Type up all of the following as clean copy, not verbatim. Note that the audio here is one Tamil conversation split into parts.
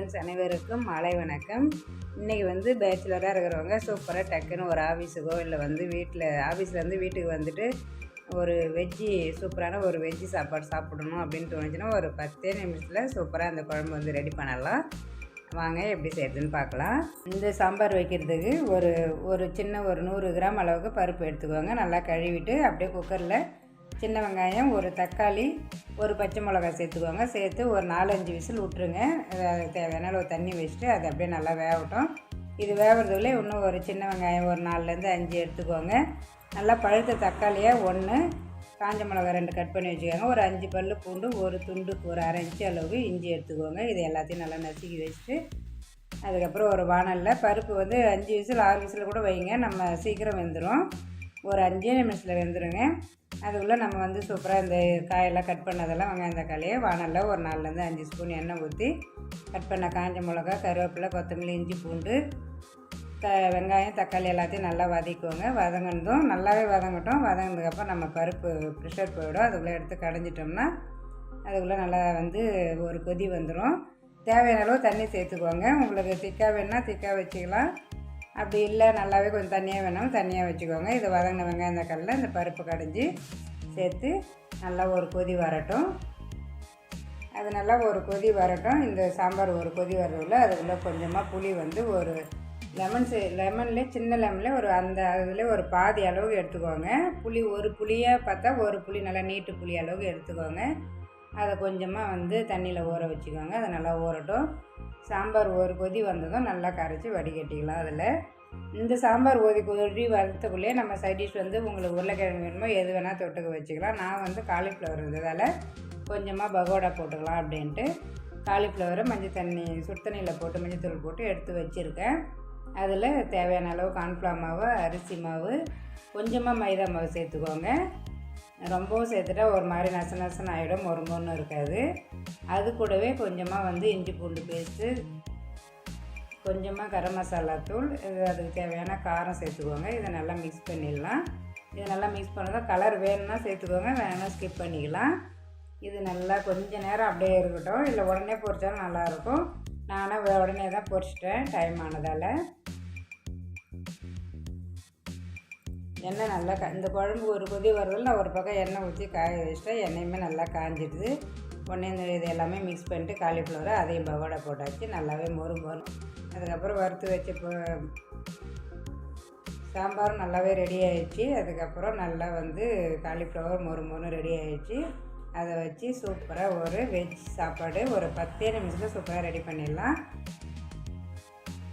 ஃப்ரெண்ட்ஸ் அனைவருக்கும் மாலை வணக்கம். இன்றைக்கி வந்து பேச்சுலராக இருக்கிறவங்க சூப்பராக டக்குன்னு ஒரு ஆஃபீஸுக்கோ இல்லை வந்து ஆஃபீஸ்லேருந்து வீட்டுக்கு வந்துட்டு ஒரு சூப்பரான ஒரு வெஜ்ஜி சாப்பாடு சாப்பிடணும் அப்படின்னு தோணுச்சுன்னா ஒரு 10 நிமிஷத்தில் சூப்பராக அந்த குழம்பு வந்து ரெடி பண்ணலாம். வாங்க எப்படி செய்கிறதுன்னு பார்க்கலாம். இந்த சாம்பார் வைக்கிறதுக்கு ஒரு சின்ன 100 கிராம் அளவுக்கு பருப்பு எடுத்துக்கோங்க. நல்லா கழுவிட்டு அப்படியே குக்கரில் சின்ன வெங்காயம், ஒரு தக்காளி, ஒரு பச்சை மிளகாய் சேர்த்துக்கோங்க. சேர்த்து ஒரு 4-5 விசில் விட்டுருங்க. தேவையான அளவு தண்ணி வச்சுட்டு அது அப்படியே நல்லா வேகட்டும். இது வேகிறதுக்குள்ளே இன்னும் ஒரு சின்ன வெங்காயம் ஒரு 4லேருந்து 5 எடுத்துக்கோங்க. நல்லா பழுத்த தக்காளியாக 1, காஞ்ச மிளகாய் 2 கட் பண்ணி வச்சுக்கோங்க. ஒரு 5 பல் பூண்டு, ஒரு துண்டு ஒரு அரை இன்ச்சு அளவுக்கு இஞ்சி எடுத்துக்கோங்க. இது எல்லாத்தையும் நல்லா நசுக்கி வச்சுட்டு அதுக்கப்புறம் ஒரு வானலில் பருப்பு வந்து 5 விசில் 6 விசில் கூட வைங்க, நம்ம சீக்கிரம் வெந்துடும். ஒரு 5 நிமிஷத்தில் வெந்துடுங்க. அதுக்குள்ளே நம்ம வந்து சூப்பராக இந்த காயெல்லாம் கட் பண்ணதெல்லாம் வெங்காயம் தக்காளியை வானலில் ஒரு 4லேருந்து 5 ஸ்பூன் எண்ணெய் ஊற்றி கட் பண்ண காஞ்ச மிளகா, கருவேப்பிலை, கொத்தமல்லி, இஞ்சி, பூண்டு, வெங்காயம், தக்காளி எல்லாத்தையும் நல்லா வதக்கிக்கோங்க. வதங்கினதும் நல்லாவே வதங்கட்டும். வதங்கினதுக்கப்புறம் நம்ம பருப்பு ப்ரெஷர் போயிடும். அதுக்குள்ளே எடுத்து கடைஞ்சிட்டோம்னா அதுக்குள்ளே நல்லா வந்து ஒரு கொதி வந்துடும். தேவையான அளவு தண்ணி சேர்த்துக்கோங்க. உங்களுக்கு திக்காக வேணுன்னா திக்காக வச்சுக்கலாம். அப்படி இல்லை நல்லாவே கொஞ்சம் தண்ணியாக வேணாலும் தண்ணியாக வச்சுக்கோங்க. இது வதங்கின வெங்காயம் தக்காளியில் இந்த பருப்பு கடைஞ்சி சேர்த்து நல்லா ஒரு கொதி வரட்டும். அது நல்லா ஒரு கொதி வரட்டும். இந்த சாம்பார் ஒரு கொதி வர்றதுல அதுக்குள்ளே கொஞ்சமாக புளி வந்து ஒரு லெமன்லேயே சின்ன லெமன்லேயே அதில் ஒரு பாதி அளவுக்கு எடுத்துக்கோங்க. ஒரு புளியாக பார்த்தா ஒரு புளி நல்லா நீட்டு புளி அளவுக்கு எடுத்துக்கோங்க. அதை கொஞ்சமாக வந்து தண்ணியில் ஊற வச்சுக்கோங்க. அது நல்லா ஊறட்டும். சாம்பார் ஒரு கொதி வந்ததும் நல்லா கரைச்சி வடிகட்டிக்கலாம். அதில் இந்த சாம்பார் கொதி வரத்துக்குள்ளேயே நம்ம சைட் டிஷ் வந்து உங்களுக்கு உருளைக்கிழங்கு வேணுமோ எது வேணால் தொட்டுக்க வச்சுக்கலாம். நான் வந்து காலிஃப்ளவர் இருந்ததால் கொஞ்சமாக பகோடா போட்டுக்கலாம் அப்படின்ட்டு காலிஃப்ளவரை சுடு தண்ணியில் போட்டு மஞ்சத்தூள் போட்டு எடுத்து வச்சுருக்கேன். அதில் தேவையான அளவு கார்ன்ஃப்ளவர் மாவு, அரிசி மாவு, கொஞ்சமாக மைதா மாவு சேர்த்துக்கோங்க. ரொம்பவும் சேர்த்துட்டா ஒரு மாதிரி நசன்னு ஆகிடும், மொறுமொன்னு இருக்காது. அது கூடவே கொஞ்சமாக வந்து இஞ்சி பூண்டு பேஸ்ட்டு, கொஞ்சமாக கரம் மசாலா தூள், அதுக்கு தேவையான காரம் சேர்த்துக்கோங்க. இதை நல்லா மிக்ஸ் பண்ணிடலாம். இதை நல்லா மிக்ஸ் பண்ணதான் கலர் வேணும்னா சேர்த்துக்கோங்க, வேணும்னா ஸ்கிப் பண்ணிக்கலாம். இது நல்லா கொஞ்சம் நேரம் அப்படியே இருக்கட்டும். இல்லை உடனே பொரிச்சாலும் நல்லாயிருக்கும். நானும் உடனே தான் பொரிச்சிட்டேன் டைம் ஆனதால். எண்ணெய் நல்லா இந்த குழம்பு ஒரு கொதி வரதில் நான் ஒரு பக்கம் எண்ணெய் ஊற்றி காய வச்சுட்டேன். எண்ணெயுமே நல்லா காஞ்சிடுது. உடனே இது எல்லாமே மிக்ஸ் பண்ணிட்டு காலிஃப்ளவரை அதையும் பகோடா போட்டாச்சு. நல்லாவே மொறும். அதுக்கப்புறம் வறுத்து வச்ச சாம்பாரும் நல்லாவே ரெடி ஆகிடுச்சு. அதுக்கப்புறம் நல்லா வந்து காலிஃப்ளவர் மொறுமொன்னு ரெடி ஆகிடுச்சு. அதை வச்சு சூப்பராக ஒரு வெஜ் சாப்பாடு ஒரு 10 நிமிஷத்தில் சூப்பராக ரெடி பண்ணிடலாம்.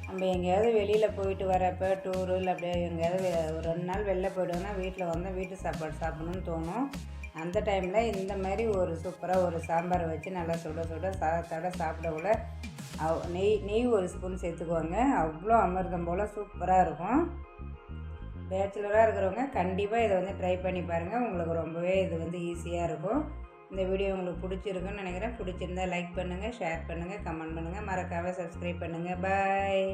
நம்ம எங்கேயாவது வெளியில் போயிட்டு வரப்போ டூரு இல்லை அப்படியே எங்கேயாவது ஒரு 2 நாள் வெளில போய்டுவோன்னா வீட்டில் வந்து வீட்டு சாப்பாடு சாப்பிடணும்னு தோணும். அந்த டைமில் இந்த மாதிரி ஒரு சூப்பராக ஒரு சாம்பாரை வச்சு நல்லா சுட சாதத்தோட சாப்பிடக்குள்ள நெய் ஒரு ஸ்பூன் சேர்த்துக்குவாங்க. அவ்வளோ அமிர்தம் போல் சூப்பராக இருக்கும். பேச்சுலராக இருக்கிறவங்க கண்டிப்பாக இதை வந்து ட்ரை பண்ணி பாருங்கள். உங்களுக்கு ரொம்பவே இது வந்து ஈஸியாக இருக்கும். இந்த வீடியோ உங்களுக்கு பிடிச்சிருக்குன்னு நினைக்கிறேன். பிடிச்சிருந்தா லைக் பண்ணுங்கள், ஷேர் பண்ணுங்கள், கமெண்ட் பண்ணுங்கள், மறக்காமல் சப்ஸ்கிரைப் பண்ணுங்கள். பாய்.